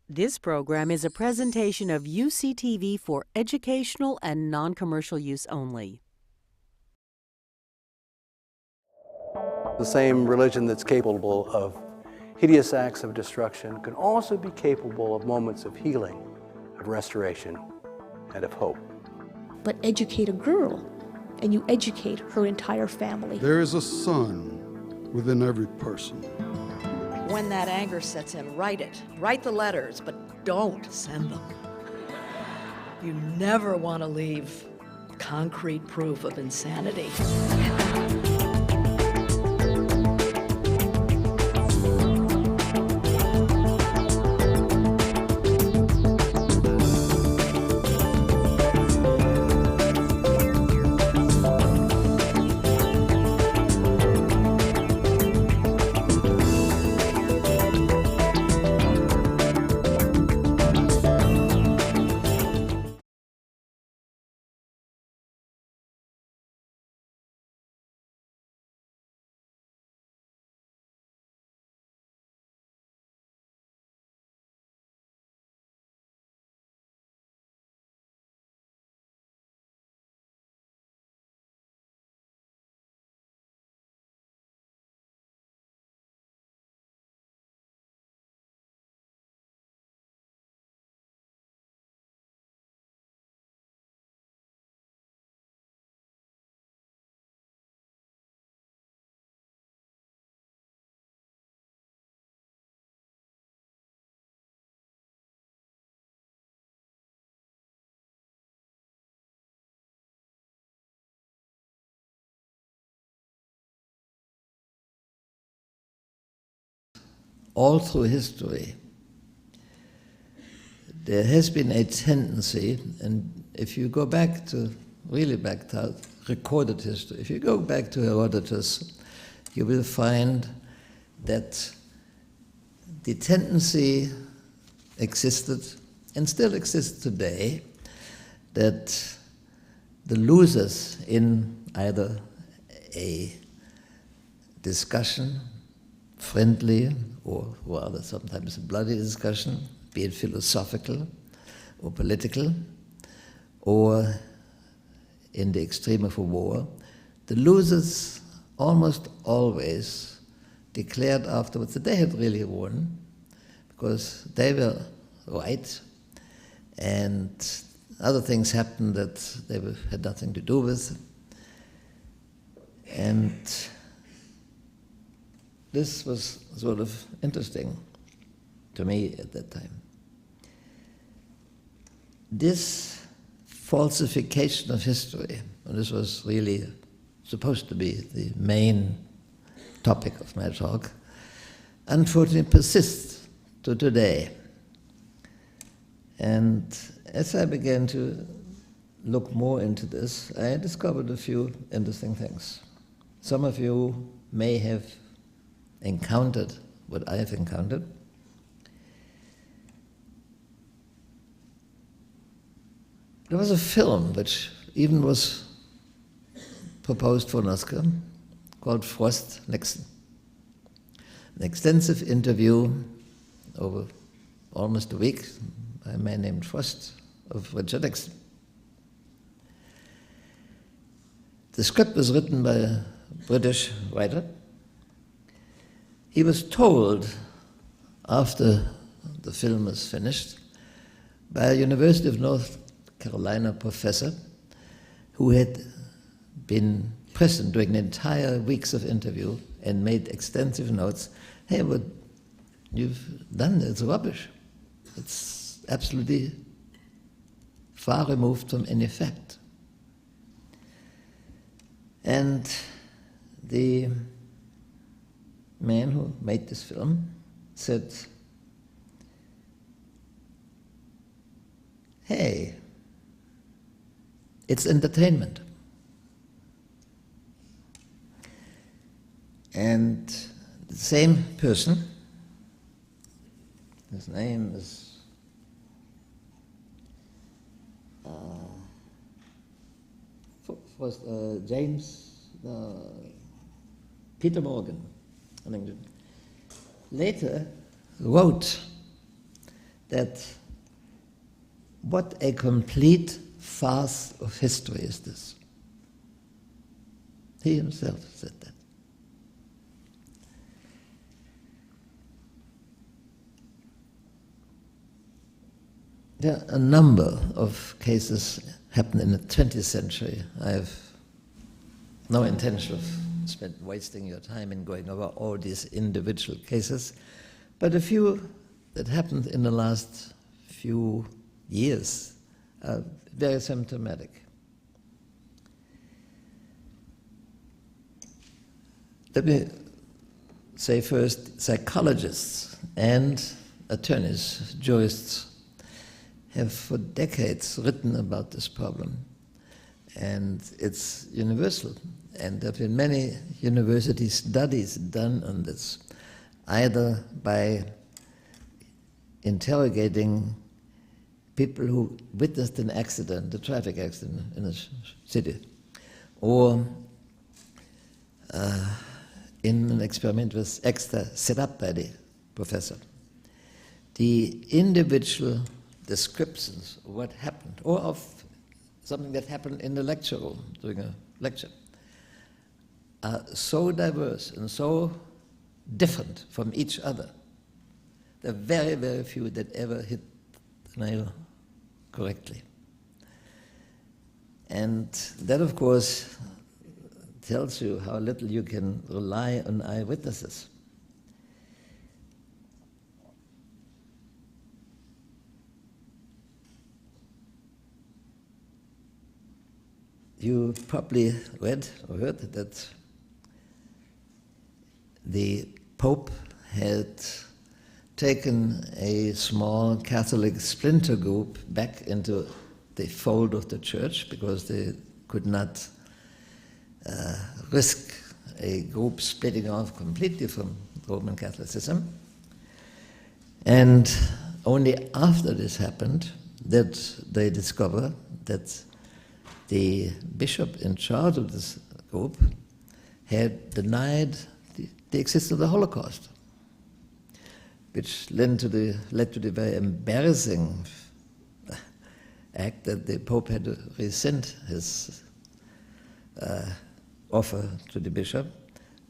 This program is a presentation of UCTV for educational and non-commercial use only. The same religion that's capable of hideous acts of destruction can also be capable of moments of healing, of restoration, and of hope. But educate a girl, and you educate her entire family. There is a sun within every person. When that anger sets in, write it. Write the letters, but don't send them. You never want to leave concrete proof of insanity. All through history, there has been a tendency, and if you go back to, really back to recorded history, if you go back to Herodotus, you will find that the tendency existed, and still exists today, that the losers in either a discussion, friendly or rather sometimes a bloody discussion, be it philosophical or political, or in the extreme of a war, the losers almost always declared afterwards that they had really won because they were right and other things happened that they had nothing to do with. And this was sort of interesting to me at that time. This falsification of history, and this was really supposed to be the main topic of my talk, unfortunately persists to today. And as I began to look more into this, I discovered a few interesting things. Some of you may have encountered what I have encountered. There was a film which even was proposed for an Oscar called Frost Nixon. An extensive interview over almost a week by a man named Frost of Richard Nixon. The script was written by a British writer. He was told, after the film was finished, by a University of North Carolina professor who had been present during the entire weeks of interview and made extensive notes, hey, what you've done is rubbish. It's absolutely far removed from any fact. And the man who made this film said, hey, it's entertainment. And the same person, his name is James Peter Morgan, later wrote that what a complete farce of history is this. He himself said that. There are a number of cases happened in the 20th century. I have no intention of wasting your time in going over all these individual cases, but a few that happened in the last few years are very symptomatic. Let me say first, psychologists and attorneys, jurists, have for decades written about this problem, and it's universal. And there have been many university studies done on this, either by interrogating people who witnessed an accident, a traffic accident in a city, or in an experiment was extra set up by the professor. The individual descriptions of what happened, or of something that happened in the lecture room during a lecture, are so diverse and so different from each other. There are very, very few that ever hit the nail correctly. And that, of course, tells you how little you can rely on eyewitnesses. You probably read or heard that the Pope had taken a small Catholic splinter group back into the fold of the church because they could not risk a group splitting off completely from Roman Catholicism. And only after this happened did they discover that the bishop in charge of this group had denied the existence of the Holocaust, which led to the very embarrassing act that the Pope had to rescind his offer to the bishop,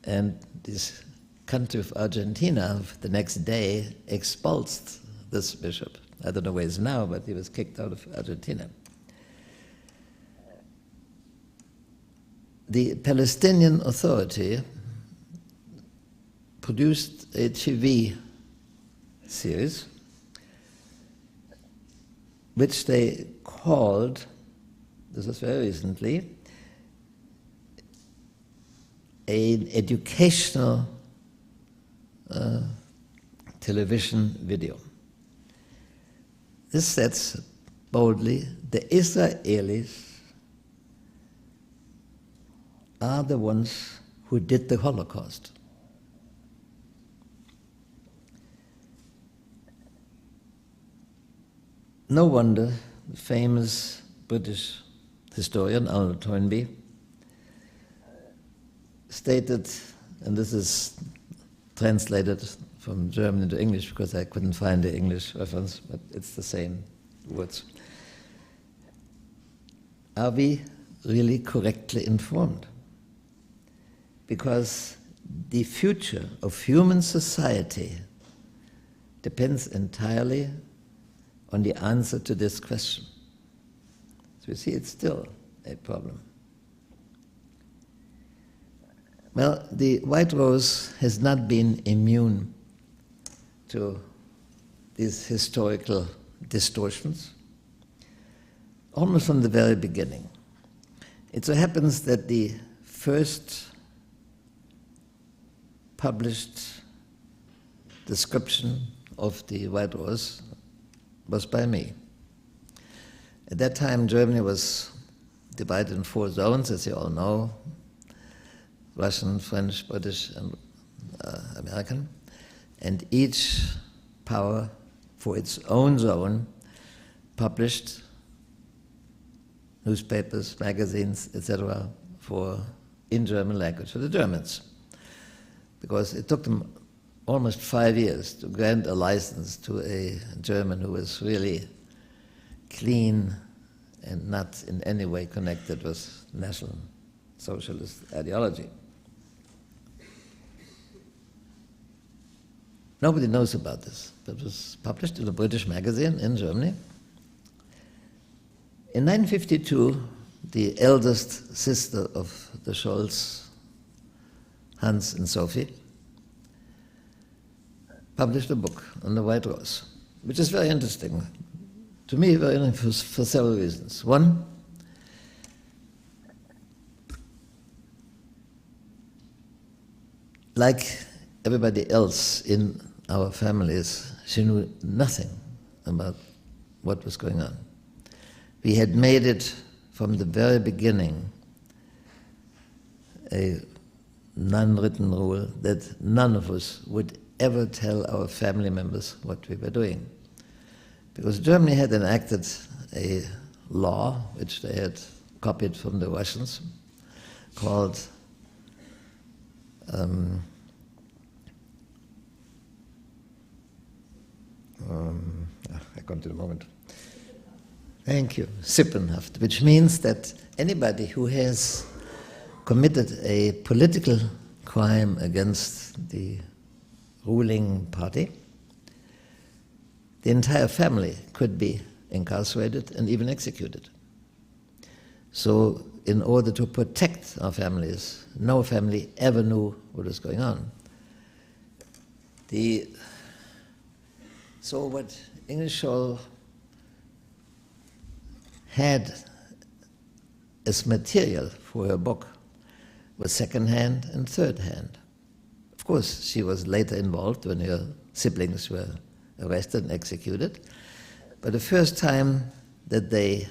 and this country of Argentina the next day expulsed this bishop. I don't know where he is now, but he was kicked out of Argentina. The Palestinian Authority produced a TV series which they called, this was very recently, an educational television video. This says boldly, the Israelis are the ones who did the Holocaust. No wonder the famous British historian Arnold Toynbee stated, and this is translated from German into English because I couldn't find the English reference, but it's the same words. Are we really correctly informed? Because the future of human society depends entirely on the answer to this question. So you see, it's still a problem. Well, the White Rose has not been immune to these historical distortions, almost from the very beginning. It so happens that the first published description of the White Rose was by me. At that time, Germany was divided in 4 zones, as you all know: Russian, French, British, and American. And each power, for its own zone, published newspapers, magazines, etc., in German language for the Germans. Because it took them almost 5 years to grant a license to a German who was really clean and not in any way connected with National Socialist ideology. Nobody knows about this, but it was published in a British magazine in Germany. In 1952, the eldest sister of the Scholz, Hans and Sophie, published a book on the White Rose, which is very interesting. To me, very interesting for several reasons. One, like everybody else in our families, she knew nothing about what was going on. We had made it from the very beginning a non-written rule that none of us would ever tell our family members what we were doing. Because Germany had enacted a law, which they had copied from the Russians, called I come to the moment. Thank you. Sippenhaft, which means that anybody who has committed a political crime against the ruling party, the entire family could be incarcerated and even executed. So in order to protect our families, no family ever knew what was going on. So what Ingersoll had as material for her book was second-hand and third-hand. Of course, she was later involved when her siblings were arrested and executed, but the first time that they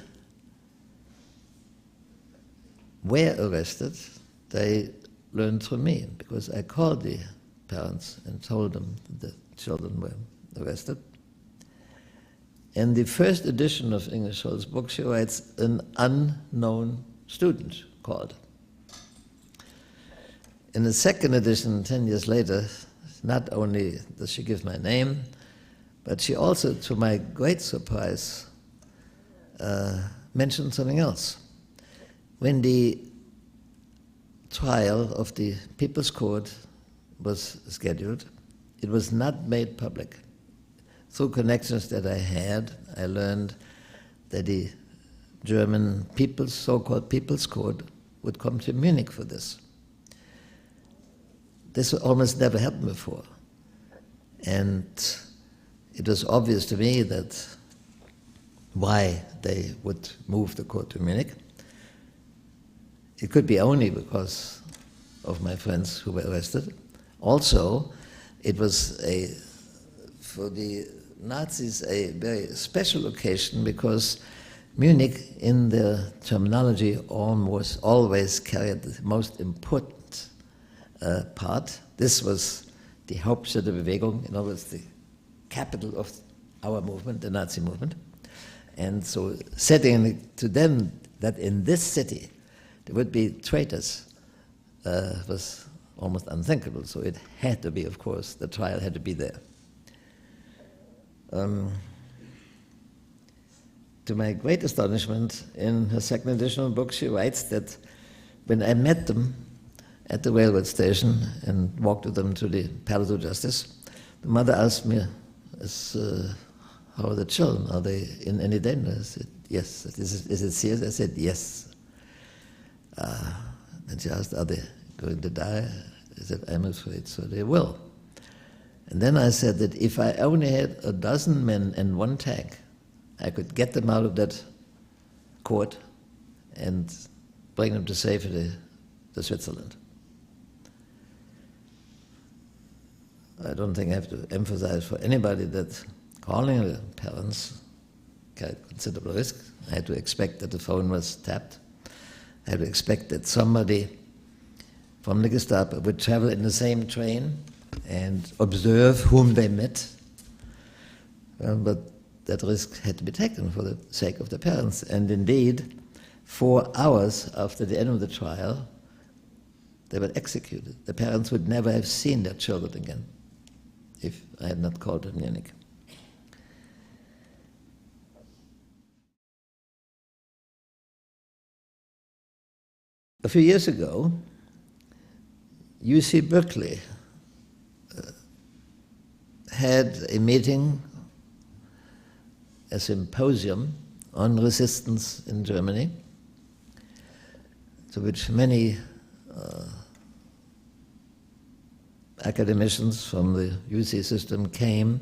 were arrested, they learned from me, because I called the parents and told them that the children were arrested. In the first edition of Ingersoll's book, she writes, an unknown student called. In the second edition, 10 years later, not only does she give my name, but she also, to my great surprise, mentioned something else. When the trial of the People's Court was scheduled, it was not made public. Through connections that I had, I learned that the German people's, so-called People's Court would come to Munich for this. This almost never happened before. And it was obvious to me that why they would move the court to Munich. It could be only because of my friends who were arrested. Also, it was for the Nazis a very special occasion, because Munich, in their terminology, almost always carried the most important part. This was the Hauptstadt der Bewegung, in other words, the capital of our movement, the Nazi movement. And so setting it to them that in this city there would be traitors was almost unthinkable. So it had to be, of course, the trial had to be there. To my great astonishment, in her second edition of the book, she writes that when I met them at the railroad station and walked with them to the Palace of Justice, the mother asked me, how are the children? Are they in any danger? I said, yes. Is it serious? I said, yes. And she asked, are they going to die? I said, I'm afraid so they will. And then I said that if I only had a dozen men and one tank, I could get them out of that court and bring them to safety to Switzerland. I don't think I have to emphasize for anybody that calling the parents carried considerable risk. I had to expect that the phone was tapped. I had to expect that somebody from the Gestapo would travel in the same train and observe whom they met. But that risk had to be taken for the sake of the parents. And indeed, 4 hours after the end of the trial, they were executed. The parents would never have seen their children again. if I had not called in Munich. A few years ago, UC Berkeley had a meeting, a symposium on resistance in Germany, to which many academicians from the UC system came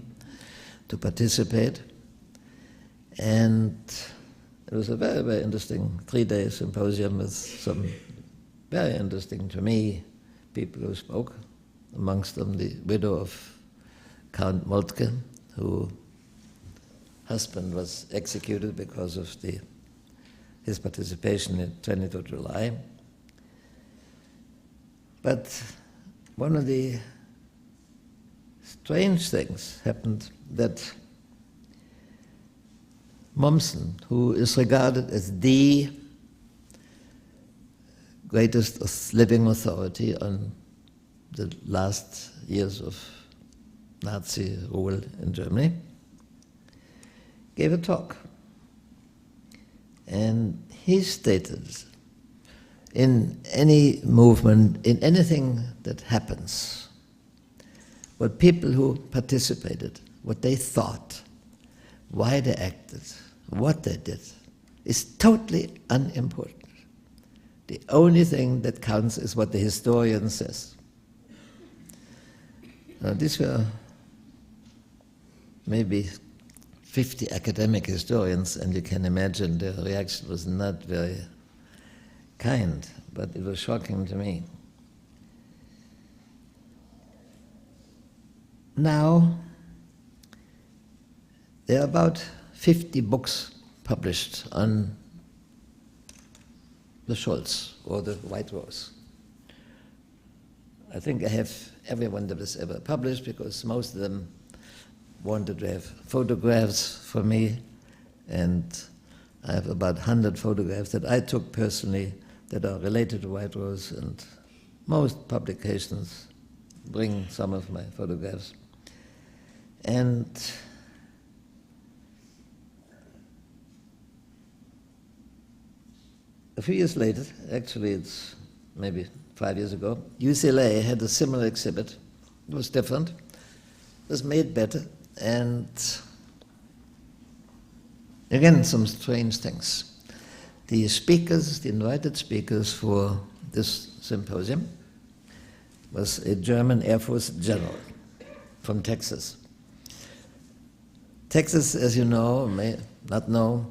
to participate. And it was a very, very interesting 3-day symposium with some very interesting to me people who spoke, amongst them the widow of Count Moltke, whose husband was executed because of his participation in 22 July. But one of the strange things happened that Mommsen, who is regarded as the greatest living authority on the last years of Nazi rule in Germany, gave a talk. And he stated, in any movement, in anything that happens, what people who participated, what they thought, why they acted, what they did, is totally unimportant. The only thing that counts is what the historian says. Now, these were maybe 50 academic historians, and you can imagine their reaction was not very kind, but it was shocking to me. Now, there are about 50 books published on the Scholz or the White Rose. I think I have every one that was ever published, because most of them wanted to have photographs for me, and I have about 100 photographs that I took personally that are related to White Rose, and most publications bring some of my photographs. And a few years later, actually it's maybe 5 years ago, UCLA had a similar exhibit. It was different, it was made better, and again some strange things. The speakers, the invited speakers for this symposium, was a German Air Force general from Texas. Texas, as you know, may not know,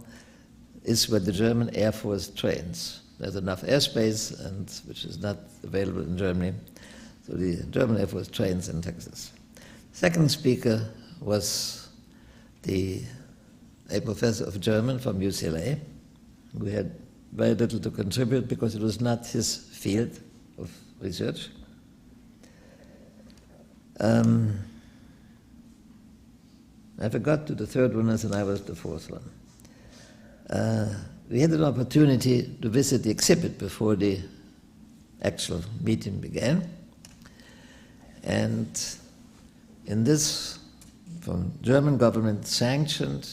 is where the German Air Force trains. There's enough airspace, and which is not available in Germany, so the German Air Force trains in Texas. Second speaker was a professor of German from UCLA, who had very little to contribute because it was not his field of research. I forgot to the third one, and I was the fourth one. We had an opportunity to visit the exhibit before the actual meeting began. And in this, from German government sanctioned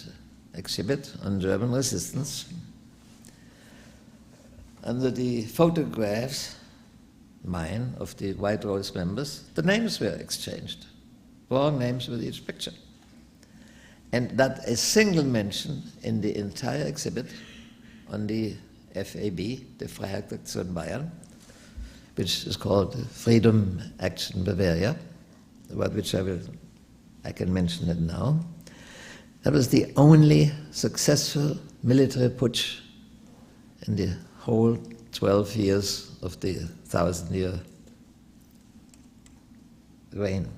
exhibit on German resistance, under the photographs, mine, of the White Rose members, the names were exchanged, wrong names with each picture. And not a single mention in the entire exhibit on the FAB, the Freiheitsaktion Bayern, which is called Freedom Action Bavaria, about which I can mention it now. That was the only successful military putsch in the whole 12 years of the 1,000-year reign.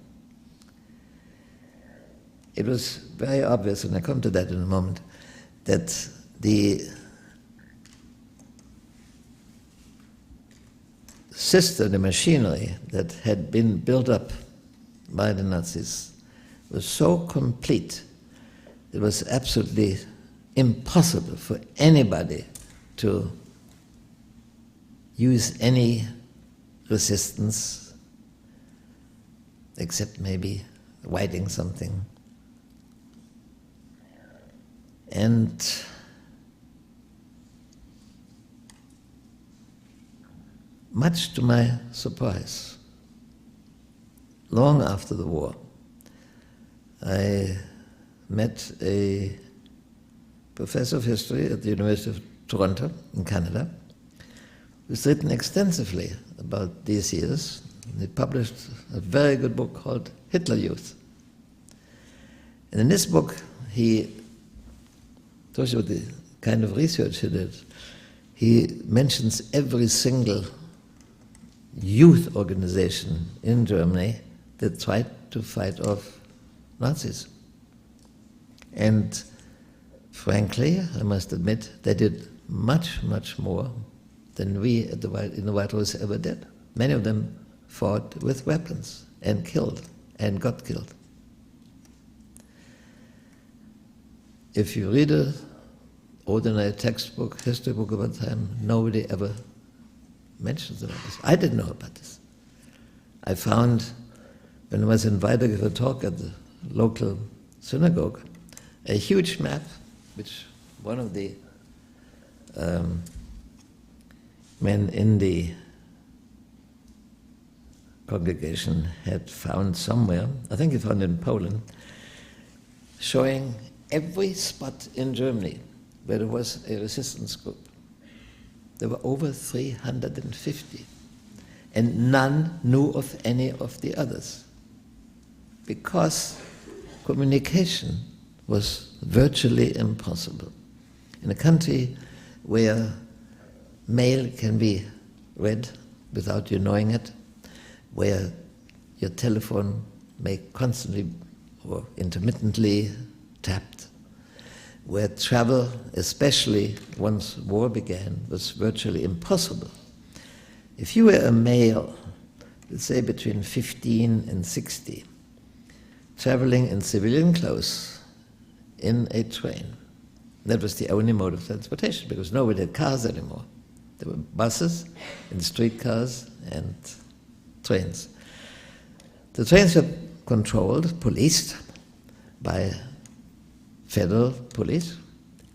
It was very obvious, and I come to that in a moment, that the system, the machinery that had been built up by the Nazis was so complete, it was absolutely impossible for anybody to use any resistance except maybe writing something. And much to my surprise, long after the war, I met a professor of history at the University of Toronto in Canada, who's written extensively about these years. He published a very good book called Hitler Youth. And in this book, he tells you the kind of research he did. He mentions every single youth organization in Germany that tried to fight off Nazis. And frankly, I must admit, they did much, much more than we in the White House ever did. Many of them fought with weapons and killed and got killed. If you read an ordinary textbook, history book about time, nobody ever mentions about this. I didn't know about this. I found, when I was invited to give a talk at the local synagogue, a huge map, which one of the men in the congregation had found somewhere, I think he found it in Poland, showing every spot in Germany where there was a resistance group. There were over 350, and none knew of any of the others, because communication was virtually impossible. In a country where mail can be read without you knowing it, where your telephone may constantly or intermittently tapped, where travel, especially once war began, was virtually impossible. If you were a male, let's say between 15 and 60, traveling in civilian clothes in a train, that was the only mode of transportation, because nobody had cars anymore. There were buses and streetcars and trains. The trains were controlled, policed by federal police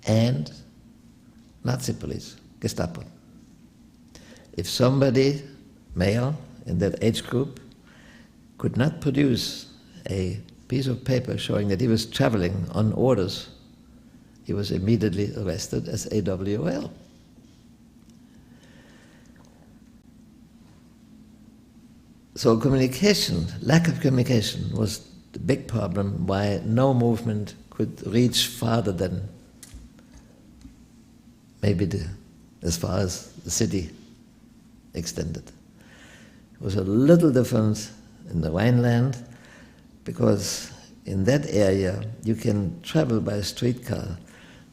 and Nazi police, Gestapo. If somebody, male, in that age group, could not produce a piece of paper showing that he was traveling on orders, he was immediately arrested as a WWII. So communication, lack of communication, was the big problem why no movement could reach farther than maybe as far as the city extended. It was a little different in the Rhineland, because in that area you can travel by streetcar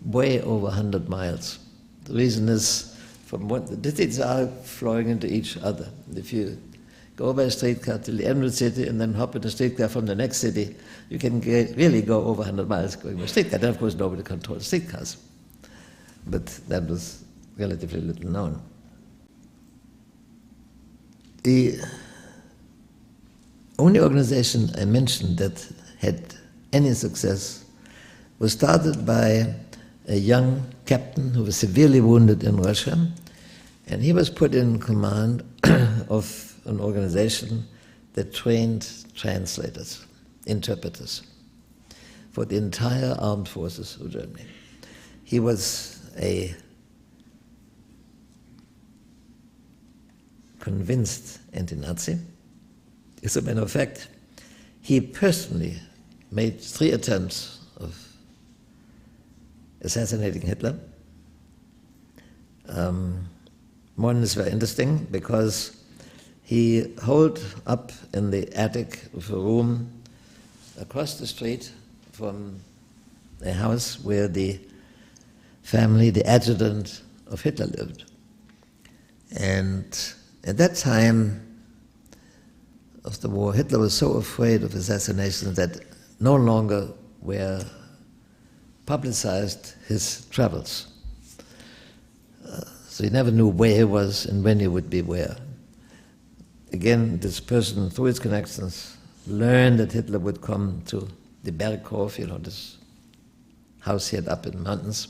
way over 100 miles. The reason is, the cities are flowing into each other. If you go by a streetcar till the end of the city and then hop in a streetcar from the next city, you can really go over 100 miles going by a streetcar. Then, of course, nobody controls streetcars. But that was relatively little known. The only organization I mentioned that had any success was started by a young captain who was severely wounded in Russia, and he was put in command of an organization that trained translators, interpreters, for the entire armed forces of Germany. He was a convinced anti-Nazi. As a matter of fact, he personally made 3 attempts of assassinating Hitler. One is very interesting because he holed up in the attic of a room across the street from a house where the family, the adjutant of Hitler, lived. And at that time of the war, Hitler was so afraid of assassinations that no longer were publicized his travels. So he never knew where he was and when he would be where. Again, this person, through his connections, learned that Hitler would come to the Berghof, this house he had up in the mountains.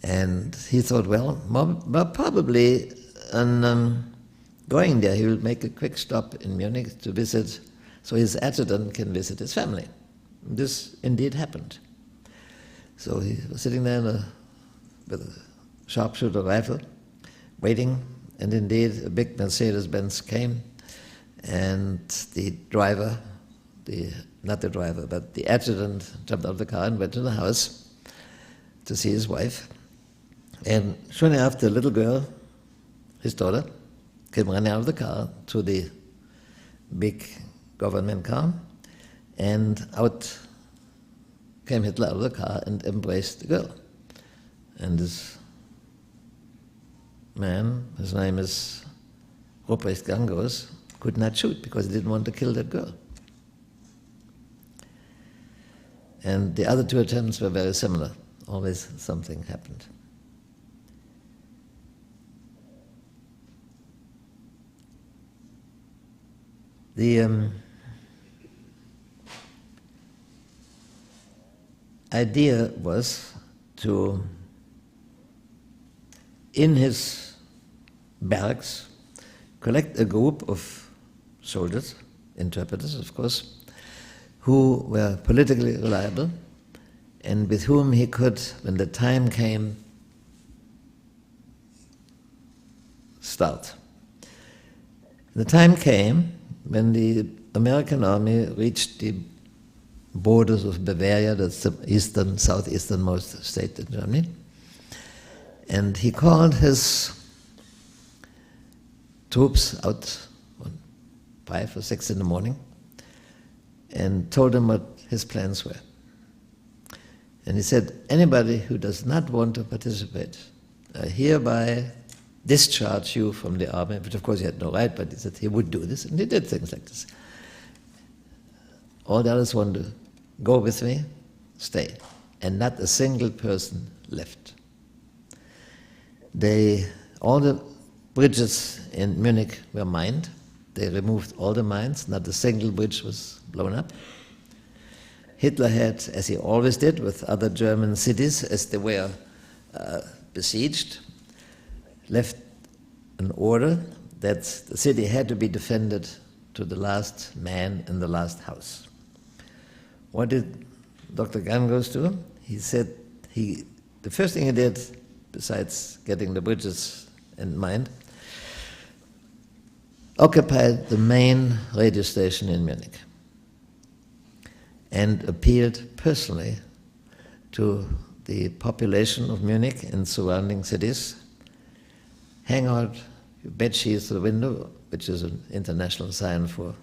And he thought, well, probably on going there, he will make a quick stop in Munich to visit, so his adjutant can visit his family. This indeed happened. So he was sitting there with a sharpshooter rifle, waiting, and indeed a big Mercedes-Benz came, and the driver, not the driver, but the adjutant jumped out of the car and went to the house to see his wife. And shortly after, a little girl, his daughter, came running out of the car to the big government car, and out came Hitler out of the car and embraced the girl. And this man, his name is Ruprecht Gangos, could not shoot because he didn't want to kill that girl. And the other two attempts were very similar. Always something happened. The idea was to, in his barracks, collect a group of soldiers, interpreters of course, who were politically reliable and with whom he could, when the time came, start. The time came when the American army reached the borders of Bavaria, that's the southeasternmost state in Germany, and he called his troops out 5 or 6 in the morning and told them what his plans were. And he said, anybody who does not want to participate, I hereby discharge you from the army, which of course he had no right, but he said he would do this, and he did things like this. All the others want to go with me, stay. And not a single person left. All the bridges in Munich were mined. They removed all the mines, not a single bridge was blown up. Hitler had, as he always did with other German cities, as they were besieged, left an order that the city had to be defended to the last man in the last house. What did Dr. Gangos do? He said the first thing he did, besides getting the bridges in mind, occupied the main radio station in Munich and appealed personally to the population of Munich and surrounding cities. Hang out your bed sheets to the window, which is an international sign for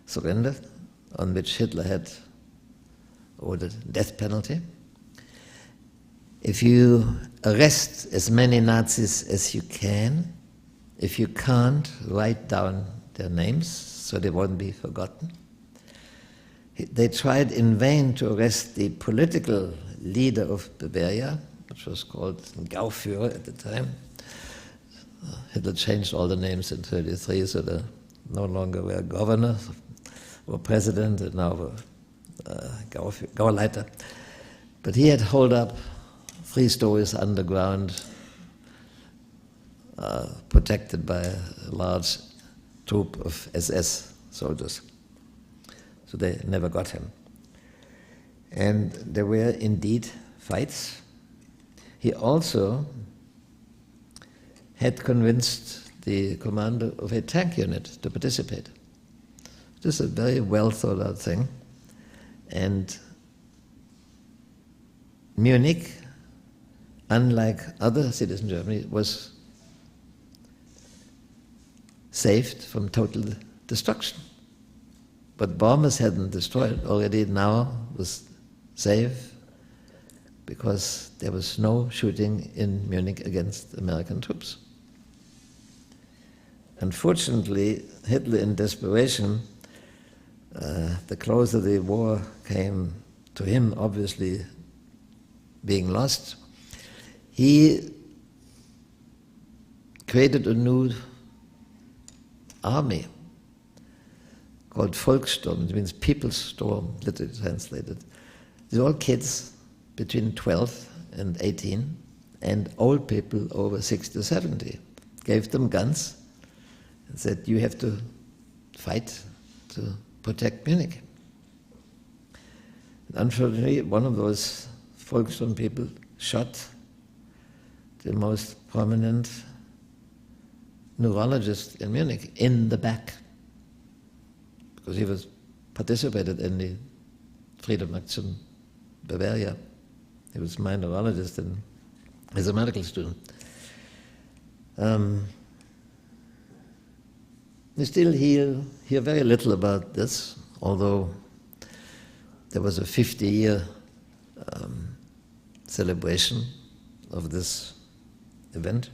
surrender, on which Hitler had ordered death penalty. If you arrest as many Nazis as you can, if you can't, write down their names so they won't be forgotten. They tried in vain to arrest the political leader of Bavaria, which was called Gauführer at the time. Hitler changed all the names in 1933, so they no longer were governor or president, and now were Gauleiter. But he had holed up 3 stories underground, protected by a large troop of SS soldiers. So they never got him. And there were indeed fights. He also had convinced the commander of a tank unit to participate. This is a very well thought out thing. And Munich, unlike other cities in Germany, was saved from total destruction. What bombers hadn't destroyed already now was safe because there was no shooting in Munich against American troops. Unfortunately, Hitler, in desperation, the closer the war came to him, obviously being lost, he created a new army called Volkssturm. It means People's Storm, literally translated. These are all kids between 12 and 18, and old people over 60 or 70. Gave them guns and said, you have to fight to protect Munich. And unfortunately, one of those Volkssturm people shot the most prominent neurologist in Munich in the back, because he was participated in the Freedom Action Bavaria. He was my neurologist and as a medical student. We still hear very little about this, although there was a 50-year celebration of this event.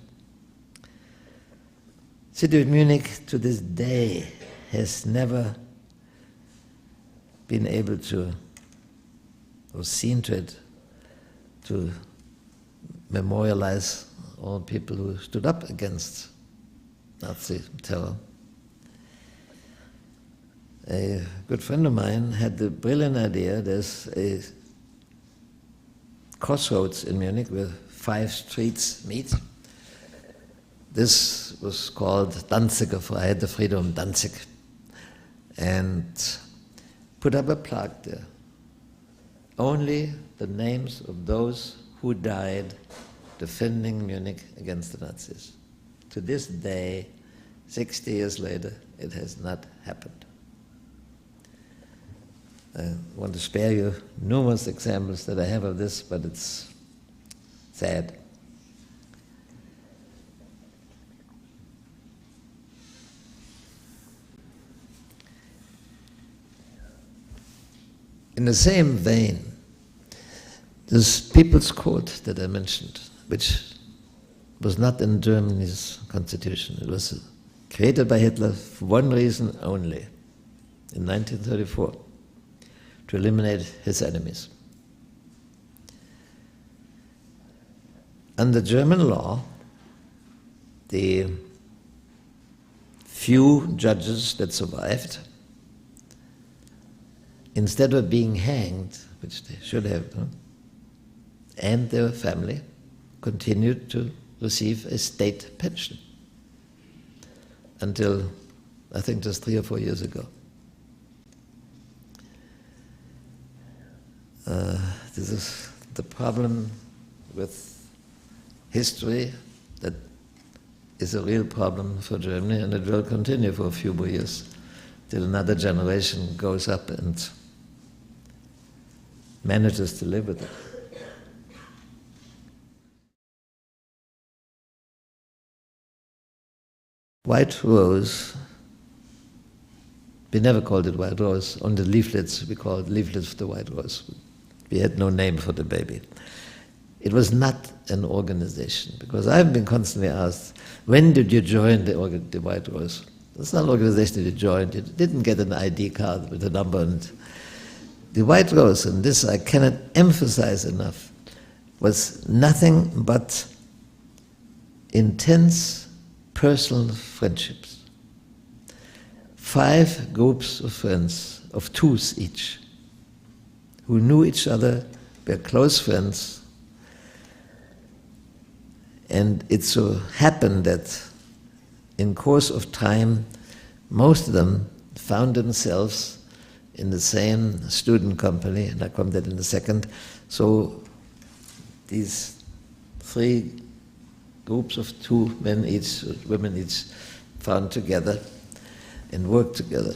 City of Munich to this day has never been able to, or seen to it, to memorialize all people who stood up against Nazi terror. A good friend of mine had the brilliant idea, there's a crossroads in Munich where 5 streets meet. This was called Danziger Freiheit, the freedom of Danzig, and put up a plaque there. Only the names of those who died defending Munich against the Nazis. To this day, 60 years later, it has not happened. I want to spare you numerous examples that I have of this, but it's sad. In the same vein, this People's Court that I mentioned, which was not in Germany's constitution, it was created by Hitler for one reason only, in 1934, to eliminate his enemies. Under German law, the few judges that survived, instead of being hanged, which they should have done, and their family continued to receive a state pension until, I think, just 3 or 4 years ago. This is the problem with history that is a real problem for Germany, and it will continue for a few more years till another generation goes up and manages to live with it. White Rose, we never called it White Rose. On the leaflets, we called leaflets of the White Rose. We had no name for the baby. It was not an organization, because I've been constantly asked, when did you join the White Rose? It's not an organization that you joined. You didn't get an ID card with a number. And the White Rose, and this I cannot emphasize enough, was nothing but intense personal friendships. 5 groups of friends, of 2s each, who knew each other, were close friends, and it so happened that in course of time, most of them found themselves in the same student company, and I come to that in a second. So these 3 groups of 2 men each, women each, found together and worked together.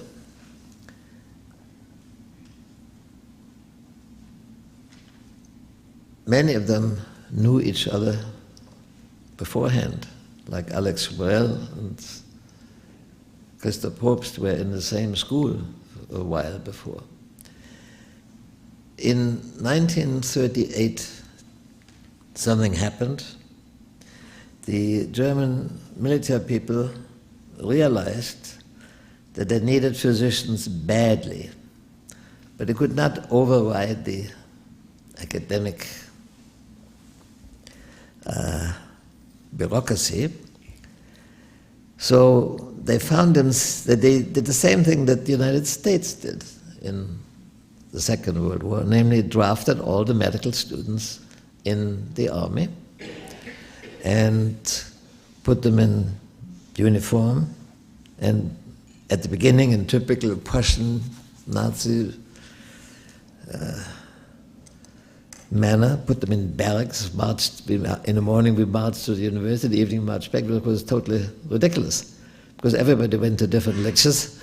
Many of them knew each other beforehand, like Alex Borel and Christoph Probst were in the same school a while before. In 1938, something happened. The German military people realized that they needed physicians badly, but they could not override the academic bureaucracy. So they found them, they did the same thing that the United States did in the Second World War, namely drafted all the medical students in the army and put them in uniform, and at the beginning, in typical Prussian Nazi manner, put them in barracks, marched, in the morning we marched to the university, in the evening marched back. It was totally ridiculous, because everybody went to different lectures,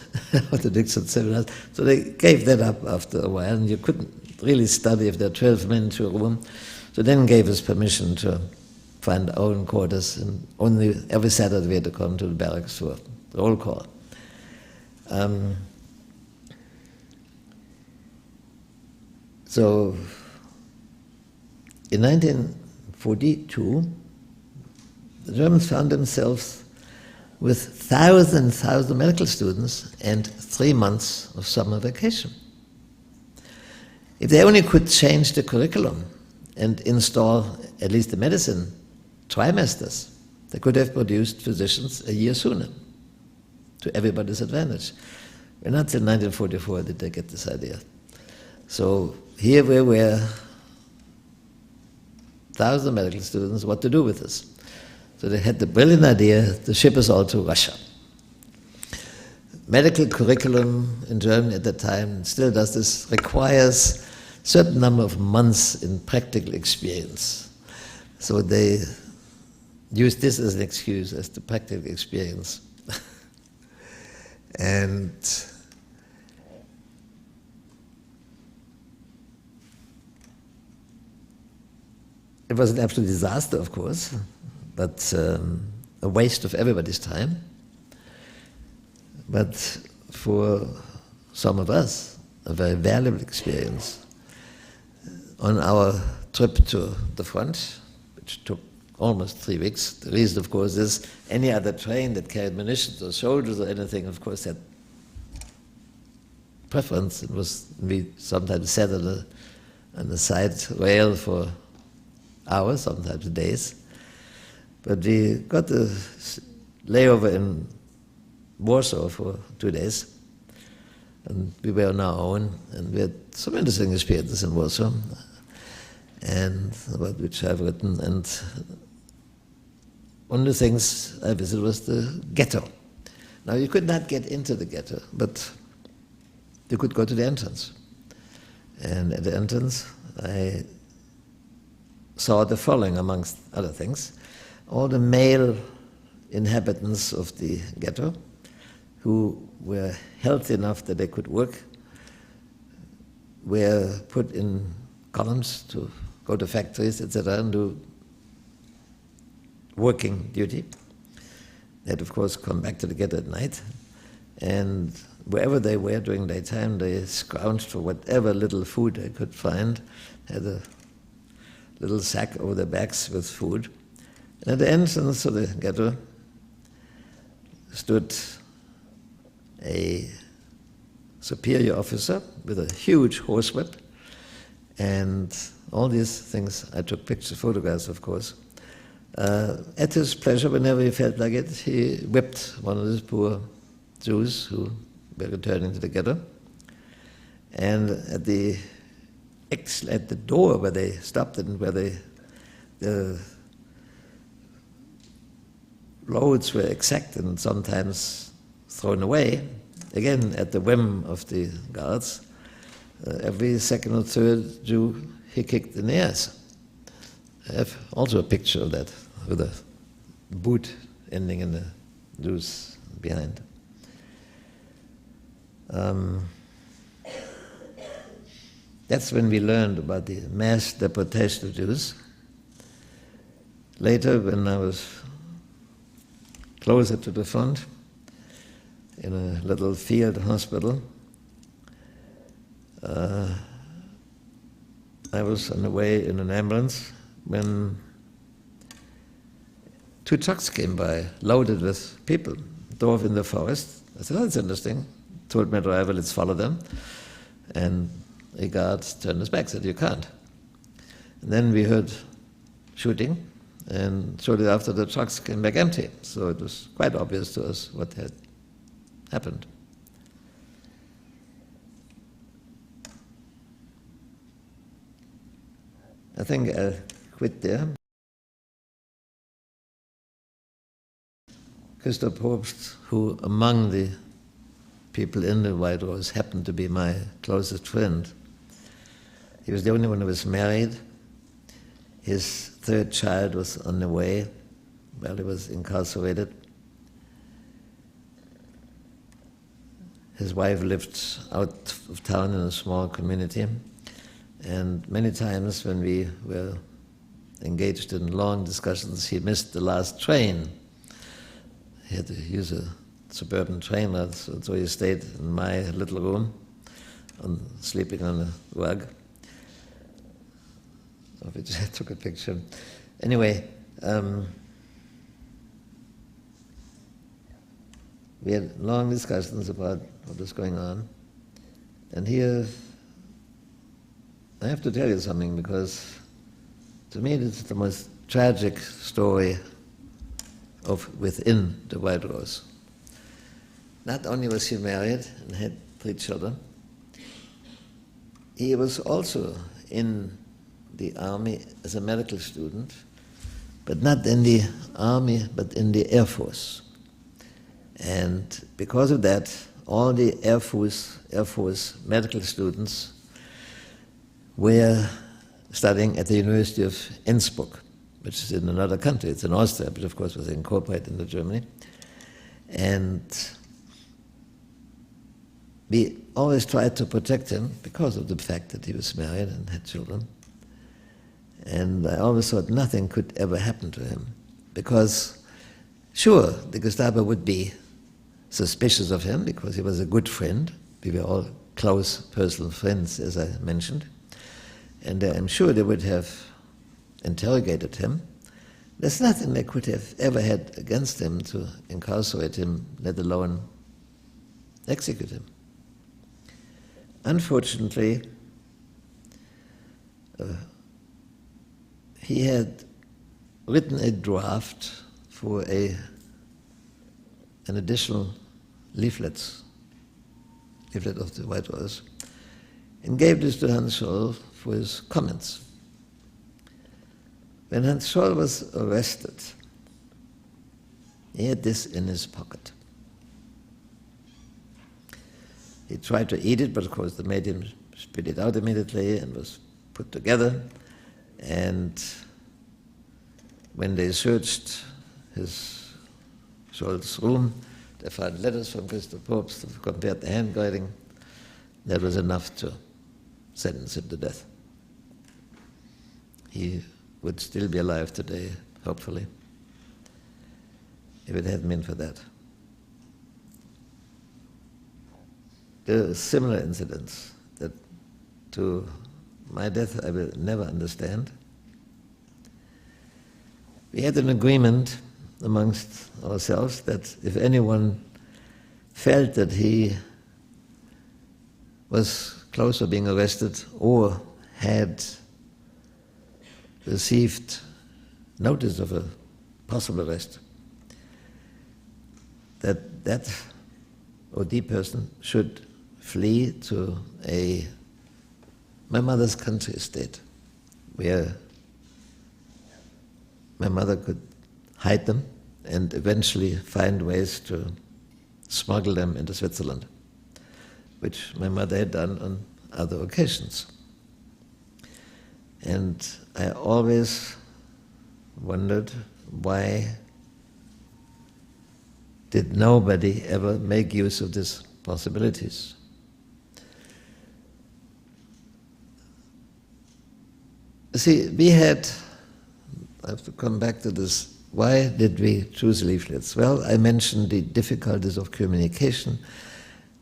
or to different seminars, so they gave that up after a while, and you couldn't really study if there are 12 men in a room. So then gave us permission to find our own quarters, and only every Saturday we had to come to the barracks for roll call. So in 1942, the Germans found themselves with thousands of medical students and 3 months of summer vacation. If they only could change the curriculum and install at least the medicine trimesters, they could have produced physicians a year sooner, to everybody's advantage. We're not in 1944 did they get this idea. So here we were, thousands of medical students, what to do with this. So they had the brilliant idea to ship us all to Russia. Medical curriculum in Germany at that time, still does this, requires a certain number of months in practical experience. So they used this as an excuse, as the practical experience. And it was an absolute disaster, of course, but a waste of everybody's time. But for some of us, a very valuable experience. On our trip to the front, which took almost 3 weeks, the reason, of course, is any other train that carried munitions or soldiers or anything, of course, had preference. It was, we sometimes sat on the side rail for hours, sometimes days. But we got a layover in Warsaw for 2 days, and we were on our own, and we had some interesting experiences in Warsaw, and about which I've written. And one of the things I visited was the ghetto. Now, you could not get into the ghetto, but you could go to the entrance. And at the entrance, I saw the following, amongst other things: all the male inhabitants of the ghetto who were healthy enough that they could work were put in columns to go to factories, etc., and do working duty. They had, of course, come back to the ghetto at night, and wherever they were during daytime, they scrounged for whatever little food they could find, had a little sack over their backs with food. And at the entrance of the ghetto stood a superior officer with a huge horsewhip, and all these things, I took pictures, photographs, of course. At his pleasure, whenever he felt like it, he whipped one of these poor Jews who were returning to the ghetto. And at the door where they stopped and where the loads were exacted and sometimes thrown away, again at the whim of the guards, every second or third Jew he kicked in the ass. I have also a picture of that, with a boot ending in the Jews behind. That's when we learned about the mass deportation of Jews. Later, when I was closer to the front, in a little field hospital, I was on the way in an ambulance when 2 trucks came by, loaded with people, drove in the forest. I said, oh, that's interesting. Told my driver, let's follow them. And a guard turned his back, said, you can't. And then we heard shooting, and shortly after the trucks came back empty. So it was quite obvious to us what had happened. I think I'll quit there. Christoph Probst, who among the people in the White Rose happened to be my closest friend. He was the only one who was married. His third child was on the way while he was incarcerated. His wife lived out of town in a small community, and many times when we were engaged in long discussions, he missed the last train. He had to use a suburban train, so he stayed in my little room, sleeping on a rug, of which I took a picture. Anyway, we had long discussions about what was going on, and here I have to tell you something, because to me it's the most tragic story of within the White Rose. Not only was he married and had 3 children, he was also in the army as a medical student, but not in the army, but in the Air Force. And because of that, all the Air Force medical students were studying at the University of Innsbruck, which is in another country. It's in Austria, but of course was incorporated into Germany. And we always tried to protect him because of the fact that he was married and had children. And I always thought nothing could ever happen to him, because sure, the Gestapo would be suspicious of him because he was a good friend. We were all close personal friends, as I mentioned. And I'm sure they would have interrogated him. There's nothing they could have ever had against him to incarcerate him, let alone execute him. Unfortunately, he had written a draft for an additional leaflet of the White Rose, and gave this to Hans Scholl for his comments. When Hans Scholl was arrested, he had this in his pocket. He tried to eat it, but of course they made him spit it out immediately and was put together. And when they searched Scholl's room, they found letters from Christoph Probst, compared the handwriting. That was enough to sentence him to death. He would still be alive today, hopefully, if it hadn't been for that. There are similar incidents that to my death I will never understand. We had an agreement amongst ourselves that if anyone felt that he was close to being arrested or had received notice of a possible arrest, that OD person should flee to my mother's country estate, where my mother could hide them and eventually find ways to smuggle them into Switzerland, which my mother had done on other occasions. And I always wondered, why did nobody ever make use of these possibilities? See, we had, I have to come back to this, why did we choose leaflets? Well, I mentioned the difficulties of communication,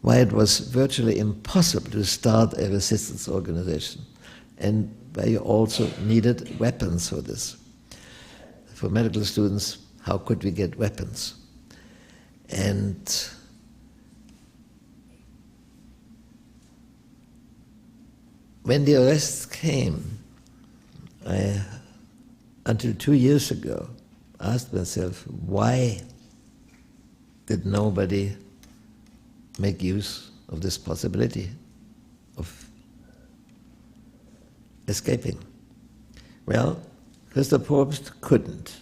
why it was virtually impossible to start a resistance organization, and why you also needed weapons for this. For medical students, how could we get weapons? And when the arrests came, I until 2 years ago, asked myself, why did nobody make use of this possibility of escaping? Well, Christoph Probst couldn't,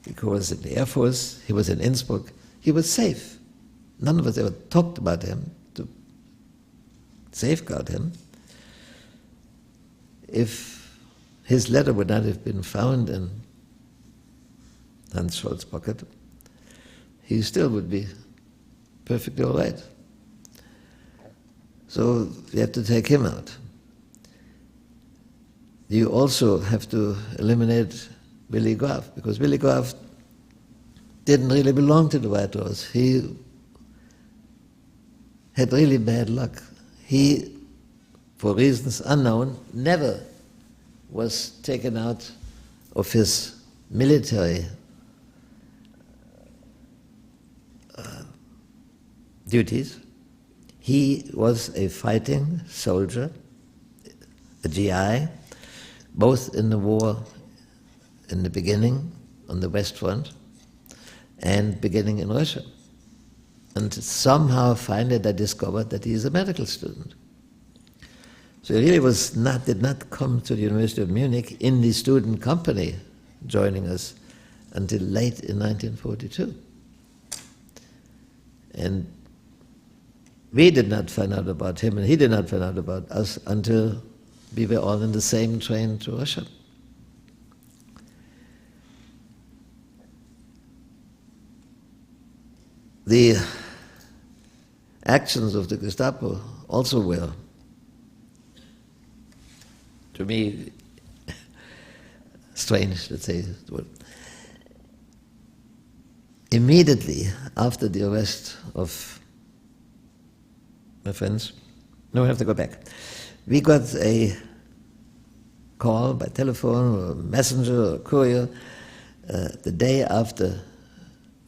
because in the Air Force, he was in Innsbruck, he was safe. None of us ever talked about him to safeguard him. If his letter would not have been found in Hans Scholl's pocket, he still would be perfectly all right. So you have to take him out. You also have to eliminate Willy Graf, because Willy Graf didn't really belong to the White House. He had really bad luck. He, for reasons unknown, never was taken out of his military duties. He was a fighting soldier, a GI, both in the war in the beginning on the West Front and beginning in Russia. And somehow finally I discovered that he is a medical student. So he really did not come to the University of Munich in the student company joining us until late in 1942. And we did not find out about him, and he did not find out about us until we were all in the same train to Russia. The actions of the Gestapo also were, to me, strange, let's say. Immediately after the arrest of my friends, no, I have to go back. We got a call by telephone or messenger or courier the day after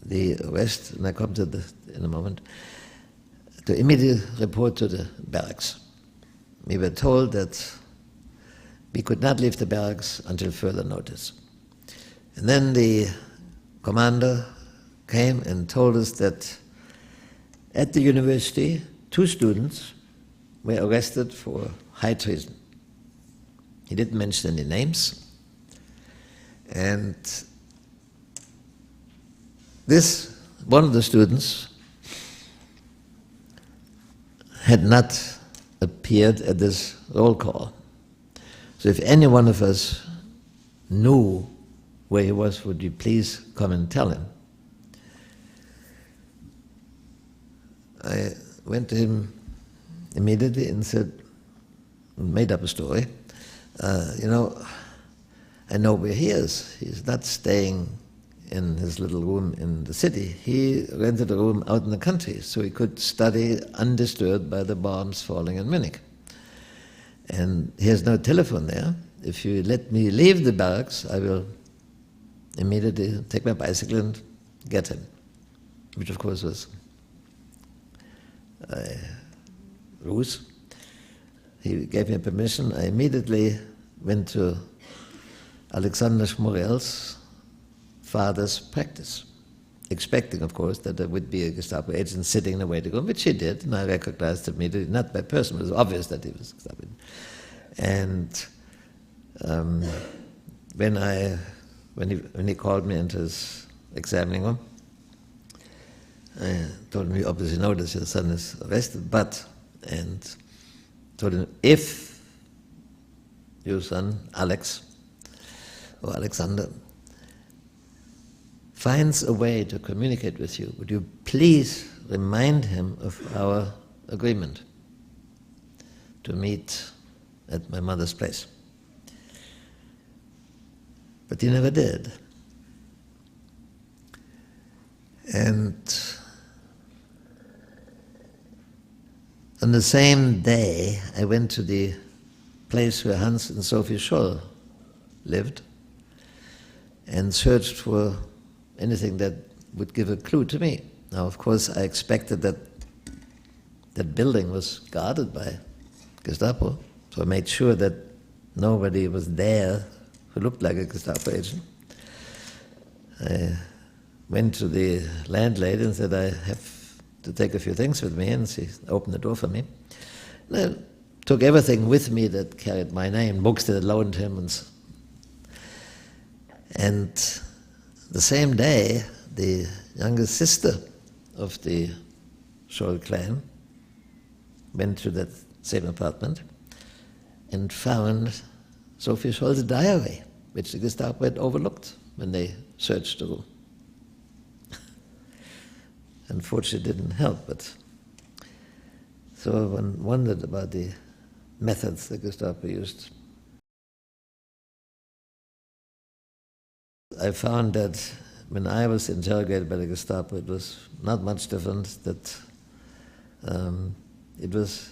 the arrest, and I come to that in a moment, to immediately report to the barracks. We were told that we could not leave the barracks until further notice. And then the commander came and told us that at the university, 2 students were arrested for high treason. He didn't mention any names. And one of the students had not appeared at this roll call. So if any one of us knew where he was, would you please come and tell him? I went to him immediately and made up a story. I know where he is. He's not staying in his little room in the city. He rented a room out in the country so he could study undisturbed by the bombs falling in Munich. And he has no telephone there. If you let me leave the barracks, I will immediately take my bicycle and get him, which of course was a ruse. He gave me permission. I immediately went to Alexander Schmorell's father's practice, expecting, of course, that there would be a Gestapo agent sitting in the waiting room, which he did, and I recognized him immediately, not by person, it was obvious that he was Gestapo. And when he called me into his examining room, I told him, you obviously know that your son is arrested, and told him, if your son, Alex, or Alexander, finds a way to communicate with you, would you please remind him of our agreement to meet at my mother's place? But he never did. And on the same day, I went to the place where Hans and Sophie Scholl lived and searched for anything that would give a clue to me. Now, of course, I expected that that building was guarded by Gestapo, so I made sure that nobody was there who looked like a Gestapo agent. I went to the landlady and said, I have to take a few things with me, and she opened the door for me. And I took everything with me that carried my name, books that I loaned him, and the same day, the youngest sister of the Scholl clan went to that same apartment and found Sophie Scholl's diary, which the Gestapo had overlooked when they searched the room. Unfortunately, it didn't help, but so one wondered about the methods the Gestapo used. I found that when I was interrogated by the Gestapo, it was not much different, that it was,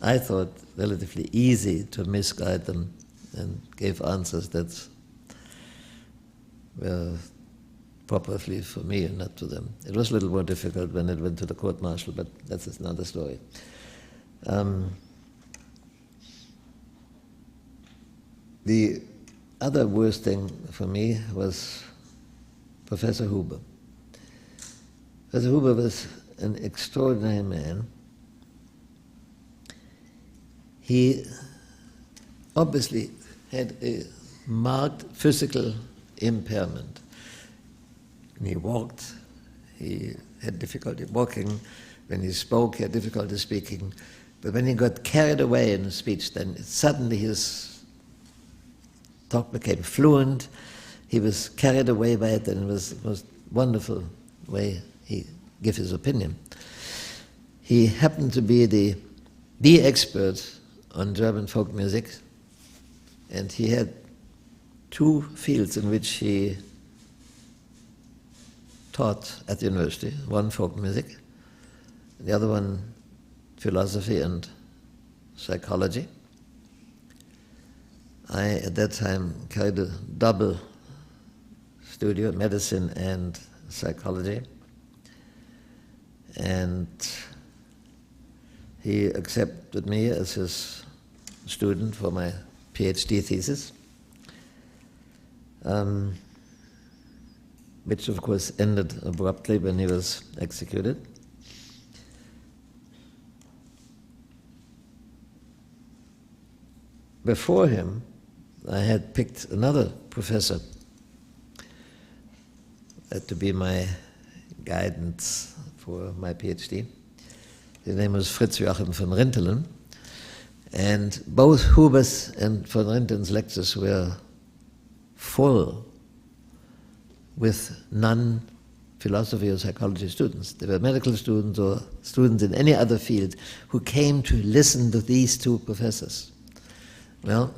I thought, relatively easy to misguide them and gave answers that were properly for me and not to them. It was a little more difficult when it went to the court-martial, but that's another story. The other worst thing for me was Professor Huber. Professor Huber was an extraordinary man. He obviously had a marked physical impairment. When he walked, he had difficulty walking. When he spoke, he had difficulty speaking. But when he got carried away in speech, then suddenly his talk became fluent. He was carried away by it, and it was the most wonderful way he gave his opinion. He happened to be the expert on German folk music, and he had two fields in which he taught at the university, one folk music, the other one philosophy and psychology. I, at that time, carried a double studio, medicine and psychology, and he accepted me as his student for my PhD thesis, which of course ended abruptly when he was executed. Before him, I had picked another professor to be my guidance for my PhD. His name was Fritz Joachim von Rintelen, and both Huber's and von Rintelen's lectures were full with non-philosophy or psychology students. They were medical students or students in any other field who came to listen to these two professors. Well,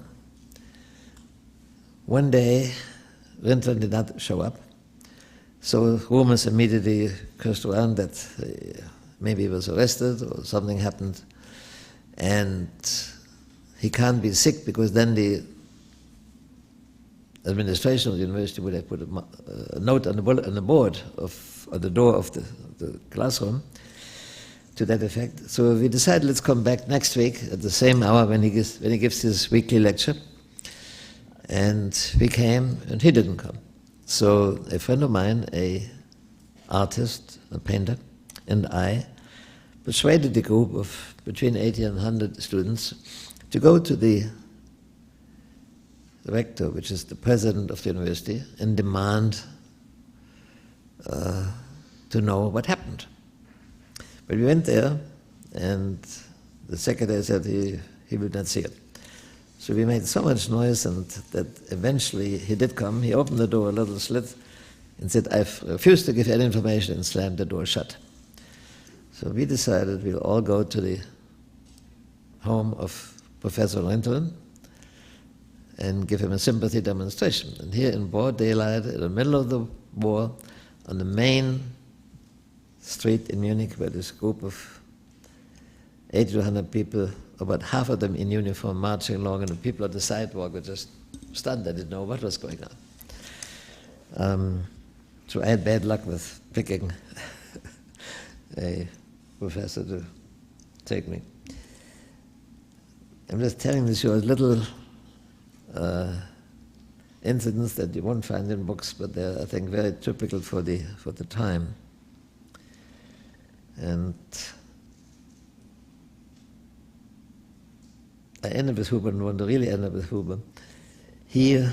one day, Rintelen did not show up, so rumors immediately cursed around that maybe he was arrested or something happened, and he can't be sick because then the administration of the university would have put a note on the board on the door of the classroom to that effect. So we decided, let's come back next week at the same hour when he gives his weekly lecture. And we came, and he didn't come. So a friend of mine, a artist, a painter, and I persuaded the group of between 80 and 100 students to go to the rector, which is the president of the university, and demand to know what happened. But we went there, and the secretary said he would not see it. So we made so much noise, and that eventually he did come. He opened the door a little slit and said, "I've refused to give any information," and slammed the door shut. So we decided we'll all go to the home of Professor Rintelen and give him a sympathy demonstration. And here in broad daylight, in the middle of the war, on the main street in Munich, where this group of 80 to 100 people, about half of them in uniform, marching along, and the people on the sidewalk were just stunned. They didn't know what was going on. So I had bad luck with picking a professor to take me. I'm just telling this to you a little incidents that you won't find in books, but they're, I think, very typical for the time. And I ended with Huber and want to really end up with Huber. He,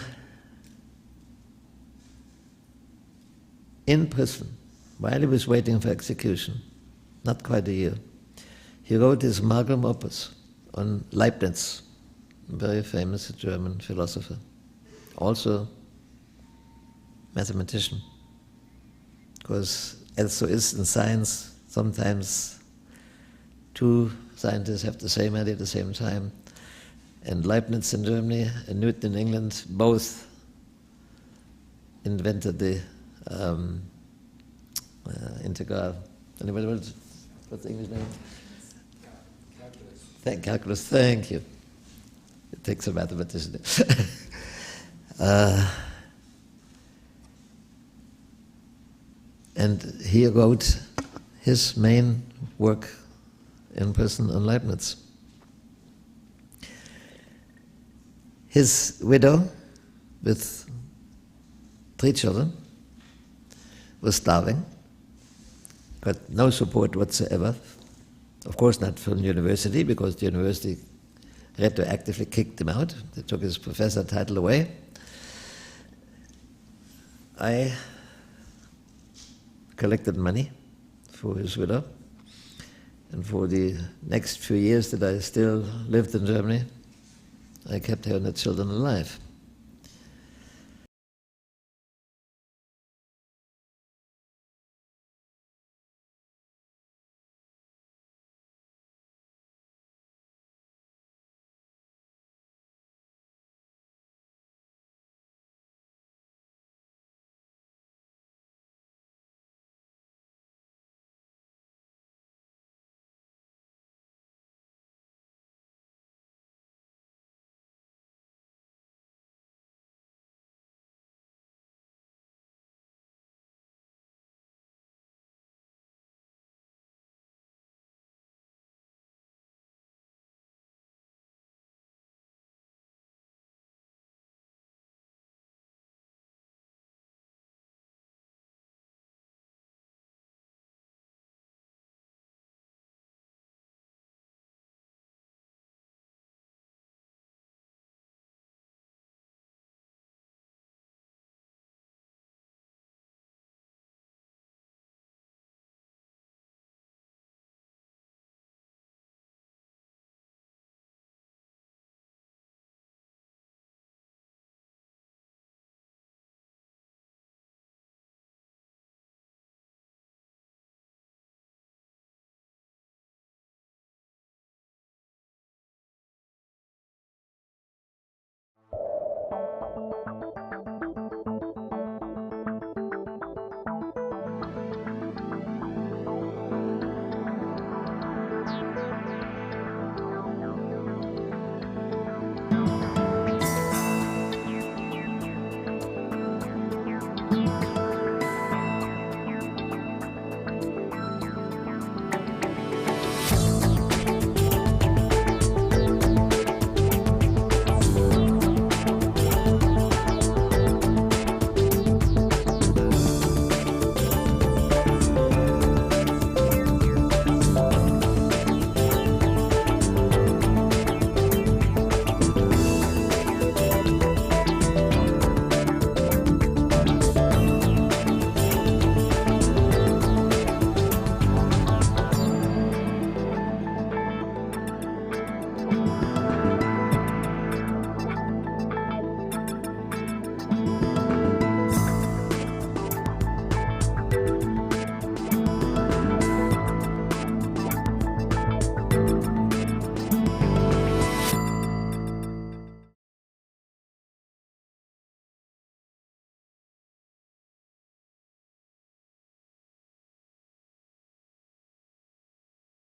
in prison, while he was waiting for execution, not quite a year, he wrote his magnum opus on Leibniz, a very famous German philosopher, also mathematician. Because as so is in science, sometimes two scientists have the same idea at the same time. And Leibniz in Germany and Newton in England both invented the integral. Anybody what's the English name? Calculus. Thank you. It takes a mathematician. And he wrote his main work in prison on Leibniz. His widow, with 3 children, was starving, got no support whatsoever. Of course not from the university, because the university retroactively kicked him out. They took his professor title away. I collected money for his widow, and for the next few years that I still lived in Germany, I kept her and the children alive.